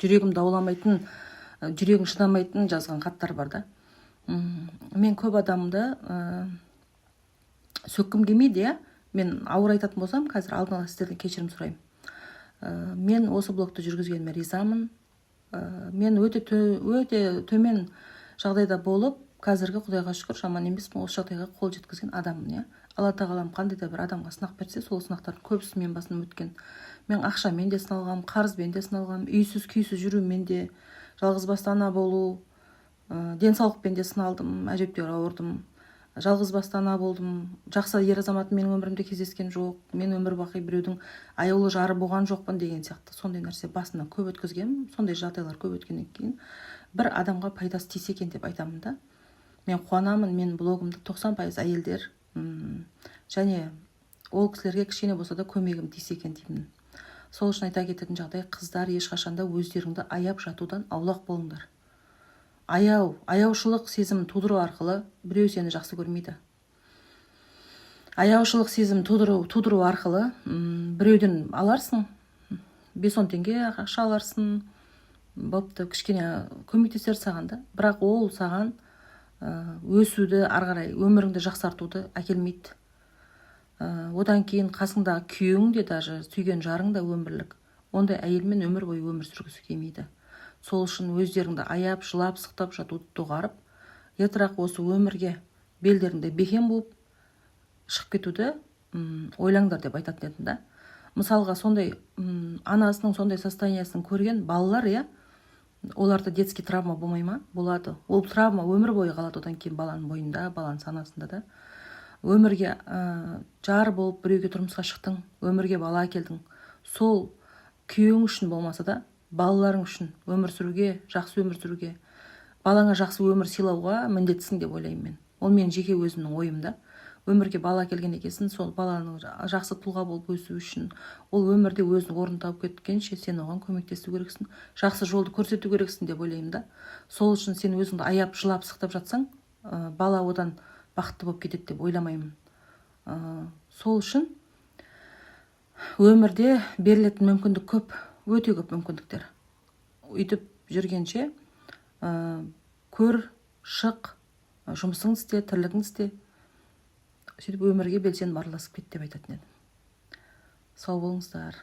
жүрегім дауламайтын, жүрегім шыдамайтын жазған хаттар бар да. Мен көп адамды сөккім келмейді, иә. Мен ауыр айтатын болсам, қазір алдын ала сіздерден кешірім сұраймын. Мен осы блогты жүргізгеніме ризамын. Мен өте төмен жағдайда болып, қазіргі Құдайға шүкір жаман емеспін, осы жағдайға қол жеткізген адаммын, иә. Алла тағалам қандай да бір адамға сынақ берсе, сол сынақтардың көбісі мен басынан өткен. Мен ақшамен де сыналғам, қарызбен де сыналғам, үйсіз күйсіз жүрумен де, жалғызбасты ана болу, денсаулықпен де сыналдым, әжептәуір ауырдым. Жалғызбасты ана болдым. Жақсы ер азамат менің өмірімде кездескен жоқ. Мен өмір бақи біреудің аяулы жары болған жоқпын деген сияқты сондай нәрсе басынан көп өткізгем. Сондай жағдайлар көп өткеннен кейін бір адамға пайдасы тисе екен деп айтамын да. Мен қуанамын, мен блогымды 90% әйелдер, және ол кісілерге кішкене болса да көмегім тисе екен деймін. Сол үшін айта кететін жағдай, қыздар ешқашанда өздеріңді аяп жатудан аулақ болыңдар. Аяушылық сезімін тудыру арқылы біреу сені жақсы көрмейді. Аяушылық сезім тудыру арқылы біреуден аларсың, 5-10 теңге ақша аларсың, бопты кішкене көмектесер саған да. Бірақ ол саған өсуді, ары қарай өміріңді жақсартуды әкелмейді. Одан кейін қасыңдағы күйеуің де, даже сүйген жарың да өмірлік. Ондай әйелмен өмір бойы өмір сүргісі келмейді. Сол үшін өздеріңді аяп, жылап, сықтап жатуды доғарып, ертірақ осы өмірге белдеріңде бекем болып шығып кетуді ойлаңдар деп айтатын едім да. Мысалға сондай анасының сондай состояниясын көрген балалар, иә, оларда детский травма болмай ма? Болады. Ол травма өмір бойы қалады одан кейін баланың бойында, баланың санасында да. Өмірге жар болып біреуге тұрмысқа шықтың, өмірге бала әкелдің. Сол күйеуің үшін болмаса да, балаларың үшін өмір сүруге, жақсы өмір сүруге, балаңа жақсы өмір сыйлауға міндеттісің деп ойлаймын мен. Ол менің жеке өзімнің ойымда. Өмірге бала келген екенсің, сол баланың жақсы тұлға болып өсу үшін, ол өмірде өзінің орнын тауып кеткенше сен оған көмектесу керексің, жақсы жолды көрсету керексің деп ойлаймын да. Сол үшін сен өзіңді аяп, жылап, сықтап жатсаң, бала одан бақытты болып кетеді деп ойламаймын. Сол үшін өмірде берілетін мүмкіндік көп, өте көп мүмкіндіктер. Үйтіп жүргенше көр, шық, жұмысың істе, тірлігің істе. Сөйтіп өмірге белсеніп араласып кет деп айтатын едім. Сау болыңыздар.